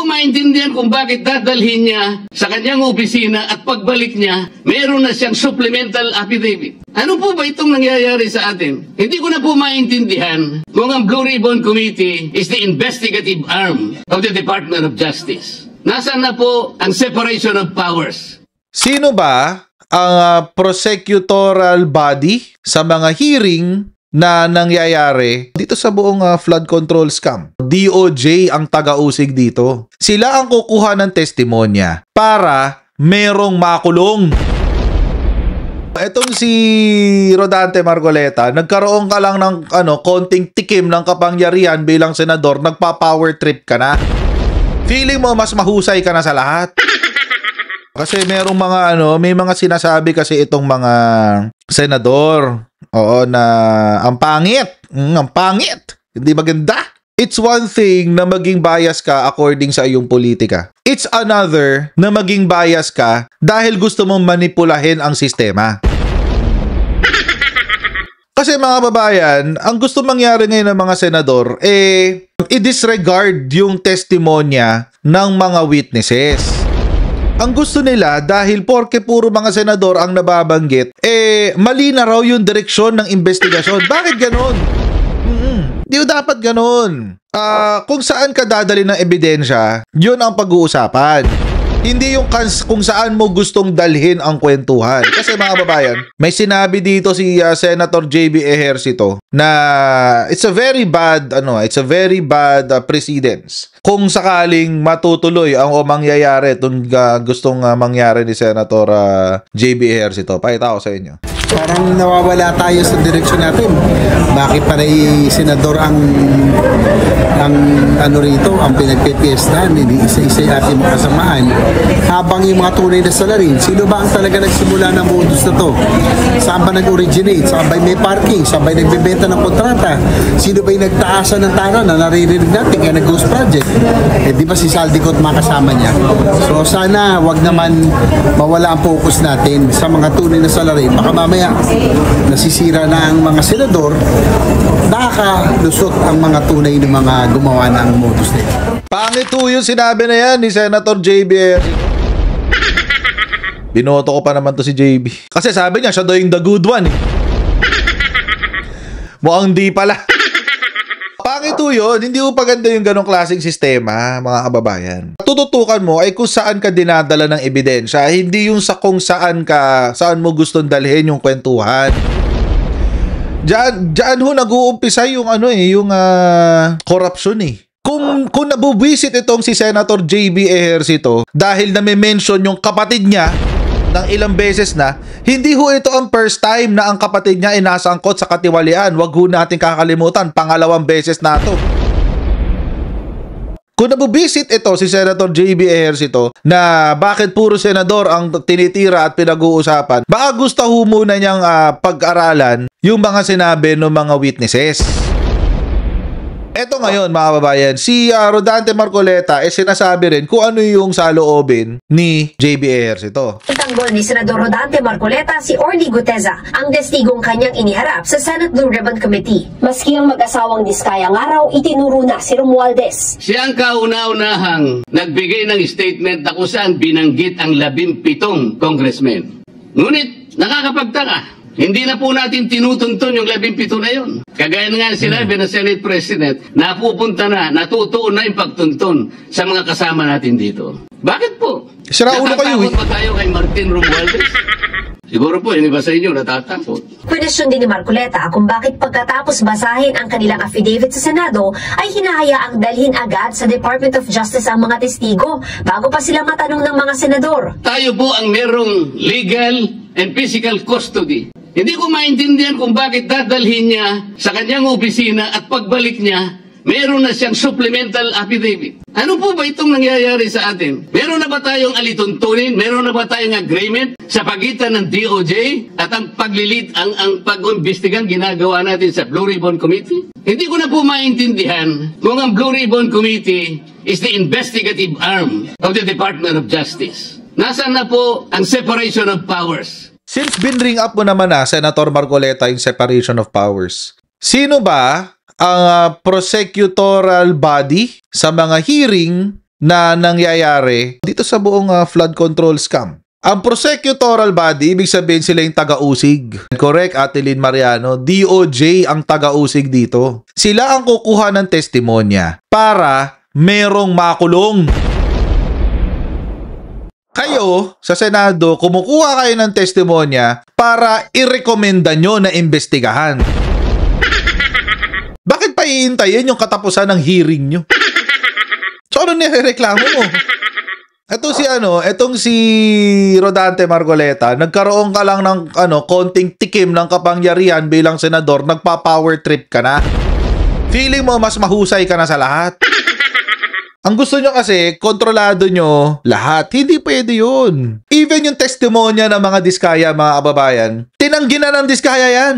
maintindihan kung bakit dadalhin niya sa kanyang opisina at pagbalik niya, meron na siyang supplemental affidavit. Ano po ba itong nangyayari sa atin? Hindi ko na po maintindihan kung ang Blue Ribbon Committee is the investigative arm of the Department of Justice. Nasaan na po ang separation of powers? Sino ba ang prosecutorial body sa mga hearing na nangyayari dito sa buong flood control scam? DOJ ang taga-usig dito. Sila ang kukuha ng testimonya para merong makulong. Etong si Rodante Marcoleta, nagkaroon ka lang ng konting tikim ng kapangyarihan bilang senador, nagpa-power trip ka na. Feeling mo mas mahusay ka na sa lahat. Kasi merong mga may mga sinasabi kasi itong mga senador, na ang pangit, hindi maganda. It's one thing na maging bias ka according sa iyong politika. It's another na maging bias ka dahil gusto mong manipulahin ang sistema. Kasi mga babayan, ang gusto mangyari ngayon ng mga senador, i-disregard yung testimonya ng mga witnesses. Ang gusto nila, dahil porke puro mga senador ang nababanggit, mali na raw yung direksyon ng investigasyon. Bakit ganon? Di dapat ganon. Kung saan ka dadali ng ebidensya, yun ang pag-uusapan. Hindi yung kung saan mo gustong dalhin ang kwentuhan. Kasi mga babayan, may sinabi dito si Senator JB Ejercito na it's a very bad precedence. Kung sakaling matutuloy ang mangyayari itong gustong mangyari ni Senator JB Ejercito. Pakita ko sa inyo. Parang nawawala tayo sa direksyon natin. Bakit panay senador ang rito, ang pinagpipiestahan, hindi isa-isa ating kasamaan. Habang yung mga tunay na salarin, sino ba ang talaga nagsimula ng modus na to? Saan ba nag-originate? Saan ba may parking? Saan ba nagbebenta ng kontrata? Sino ba yung nagtaasan ng tara na naririnig natin kaya nag-ghost project? Di ba si Saldico at mga kasama niya? So sana wag naman mawala ang focus natin sa mga tunay na salarin. Baka mamaya nasisira na ang mga senador, nakalusot ang mga tunay na mga gumawa ng modus nila. Pangit po yung sinabi na yan ni Senator JB. Binoto ko pa naman to si JB. Kasi sabi niya, siya daw yung the good one. Mukhang di pala. Pangit po yun. Hindi po paganda yung ganong klaseng sistema, mga kababayan. Tututukan mo ay kung saan ka dinadala ng ebidensya, hindi yung sa kung saan mo gustong dalhin yung kwentuhan. Diyan ho nag-uumpisa yung corruption . Kung nabubwisit itong si Senator JB Ejercito dahil na-mention yung kapatid niya ng ilang beses na, hindi ho ito ang first time na ang kapatid niya ay nasangkot sa katiwalian. Wag ho natin kakalimutan, pangalawang beses na ito. Kung nabubisit ito si Senator JB Ejercito na bakit puro senador ang tinitira at pinag-uusapan, baka gusto ho muna niyang pag-aralan yung mga sinabi ng mga witnesses. Eto ngayon mga babayan, si Rodante Marcoleta sinasabi rin kung ano yung saloobin ni JB Ejercito. Itanggol ni Senador Rodante Marcoleta si Orly Guteza, ang testigong kanyang iniharap sa Senate Blue Ribbon Committee. Maski ang mag-asawang Diskayang araw, itinuro na si Romualdez. Siya ang kauna-unahang nagbigay ng statement na kung saan binanggit ang 17 congressmen. Ngunit nakakapagtaka. Hindi na po natin tinutuntun yung 17 na yun. Kagaya nga sinabi ng Senate President, natutuon na yung pagtuntun sa mga kasama natin dito. Bakit po? Siraulo kayo. Natatakot ba tayo kay Martin Romualdez? Siguro po, yung iba sa inyo natatakot. Kwestiyon din ni Marcoleta kung bakit pagkatapos basahin ang kanilang affidavit sa Senado ay hinahayaang dalhin agad sa Department of Justice ang mga testigo bago pa sila matanong ng mga senador. Tayo po ang merong legal and physical custody. Hindi ko maintindihan kung bakit dadalhin niya sa kanyang opisina at pagbalik niya, meron na siyang supplemental affidavit. Ano po ba itong nangyayari sa atin? Meron na ba tayong alituntunin? Meron na ba tayong agreement sa pagitan ng DOJ at ang pag-imbestigang ginagawa natin sa Blue Ribbon Committee? Hindi ko na po maintindihan kung ang Blue Ribbon Committee is the investigative arm of the Department of Justice. Nasaan na po ang separation of powers? Since binring up mo naman Senator Marcoleta yung separation of powers, sino ba ang prosecutorial body sa mga hearing na nangyayari dito sa buong flood control scam. Ang prosecutorial body, ibig sabihin sila yung taga-usig. Correct, Ate Lynn Mariano? DOJ ang taga-usig dito. Sila ang kukuha ng testimonya para merong makulong. Kayo, sa Senado, kumukuha kayo ng testimonya para irekomenda nyo na imbestigahan. Bakit pa iintayin yung katapusan ng hearing nyo? So, ano nireklamo mo? Etong si Rodante Marcoleta, nagkaroon ka lang ng konting tikim ng kapangyarihan bilang senador, nagpa-power trip ka na. Feeling mo mas mahusay ka na sa lahat. Ang gusto nyo kasi, kontrolado nyo lahat. Hindi pwede yun. Even yung testimonya ng mga diskaya, mga kababayan, tinanggi na ng diskaya yan.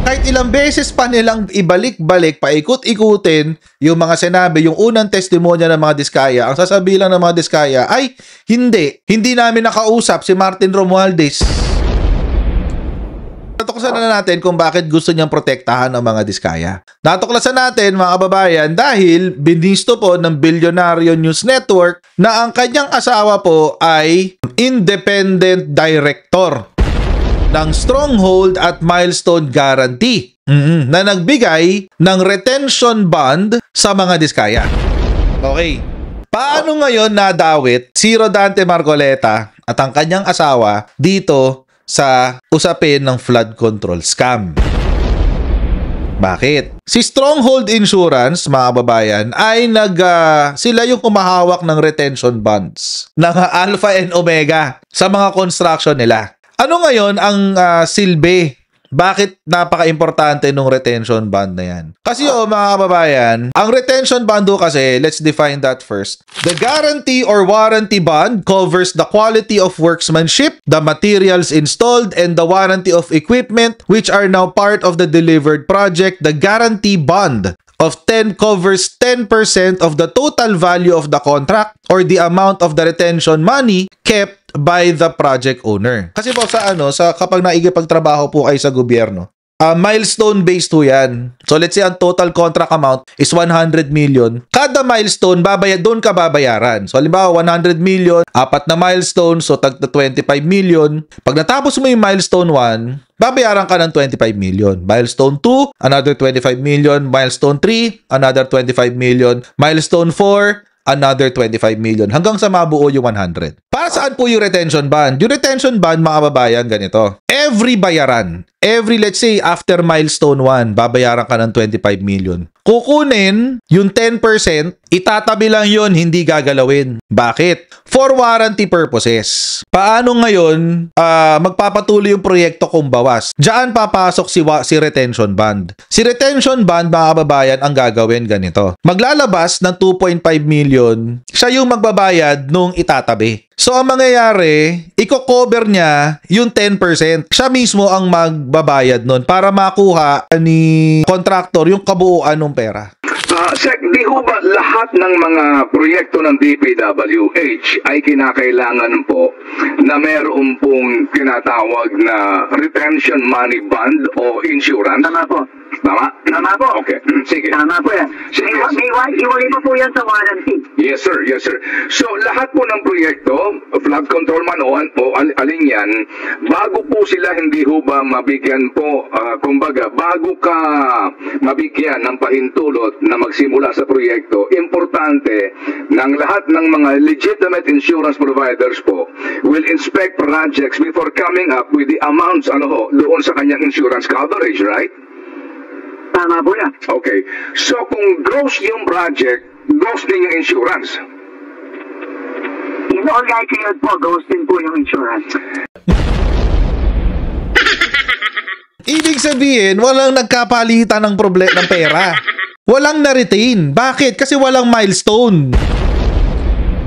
Kahit ilang beses pa nilang ibalik-balik, paikot-ikutin yung mga sinabi, yung unang testimonya ng mga diskaya, ang sasabihin lang ng mga diskaya ay, hindi namin nakausap si Martin Romualdez. Natuklasan na natin kung bakit gusto niyang protektahan ang mga diskaya. Natuklasan natin, mga kababayan, dahil binisto po ng Bilyonaryo News Network na ang kanyang asawa po ay independent director ng Stronghold at Milestone Guarantee na nagbigay ng retention bond sa mga diskaya. Okay. Paano ngayon nadawit si Rodante Marcoleta at ang kanyang asawa dito sa usapin ng flood control scam? Bakit? Si Stronghold Insurance, mga kababayan, ay sila yung kumahawak ng retention bonds ng Alpha and Omega sa mga construction nila. Ano ngayon ang silbi? Bakit napaka-importante nung retention bond na yan? Kasi mga kababayan, ang retention bond kasi, let's define that first. The guarantee or warranty bond covers the quality of workmanship, the materials installed, and the warranty of equipment which are now part of the delivered project. The guarantee bond of 10 covers 10% of the total value of the contract or the amount of the retention money kept by the project owner. Kasi po sa kapag naigipagtrabaho po kayo sa gobyerno, milestone-based po yan. So let's say ang total contract amount is 100 million. Kada milestone, doon ka babayaran. So halimbawa, 100 million, 4 na milestone, so tagta 25 million. Pag natapos mo yung milestone 1, babayaran ka ng 25 million. Milestone 2, another 25 million. Milestone 3, another 25 million. Milestone 4, another 25 million. Hanggang sa mabuo yung 100. Para saan po yung retention bond? Yung retention bond, mga kababayan, ganito. Let's say, after milestone 1, babayaran ka ng 25 million. Kukunin yung 10%, itatabi lang yun, hindi gagalawin. Bakit? For warranty purposes. Paano ngayon magpapatuloy yung proyekto kung bawas? Diyan papasok si retention bond. Si retention bond, mga kababayan, ang gagawin ganito. Maglalabas ng 2.5 million, siya yung magbabayad nung itatabi. So, ang mangyayari, i-cover niya yung 10%. Siya mismo ang magbabayad nun para makuha ni contractor yung kabuuan ng pera. Sek, di ho ba lahat ng mga proyekto ng DPWH ay kinakailangan po na meron pong tinatawag na retention money bond o insurance? Tama po. Tama? Tama po. Okay. Sige. Tama po yan. Sige. Iwalay pa po yan sa warranty. Yes, sir. Yes, sir. So, lahat po ng proyekto, flood control man o alin yan, bago po sila hindi ho ba mabigyan po, kumbaga, bago ka mabigyan ng pahintulot na magsimula sa proyekto, importante ng lahat ng mga legitimate insurance providers po will inspect projects before coming up with the amounts doon sa kanyang insurance coverage, right? Tama po yan. Okay. So, kung gross yung project, gross din yung insurance. In all likelihood po, gross din po yung insurance. Ibig sabihin, walang nagkapalitan ng ng pera. Walang na-retain. Bakit? Kasi walang milestone.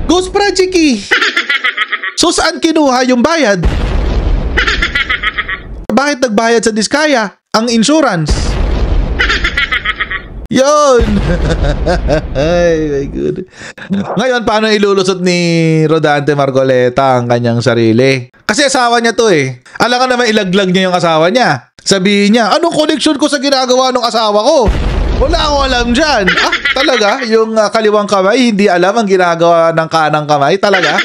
Ghost project eh. So, saan kinuha yung bayad? Bakit nagbayad sa diskaya ang insurance? Yun! Ay, my God. Ngayon, paano ilulusot ni Rodante Marcoleta ang kanyang sarili? Kasi asawa niya to eh. Alam ka naman ilaglag niya yung asawa niya. Sabihin niya, anong connection ko sa ginagawa ng asawa ko? Wala akong alam dyan. Ah, talaga? Yung kaliwang kamay, hindi alam ang ginagawa ng kanang kamay? Talaga?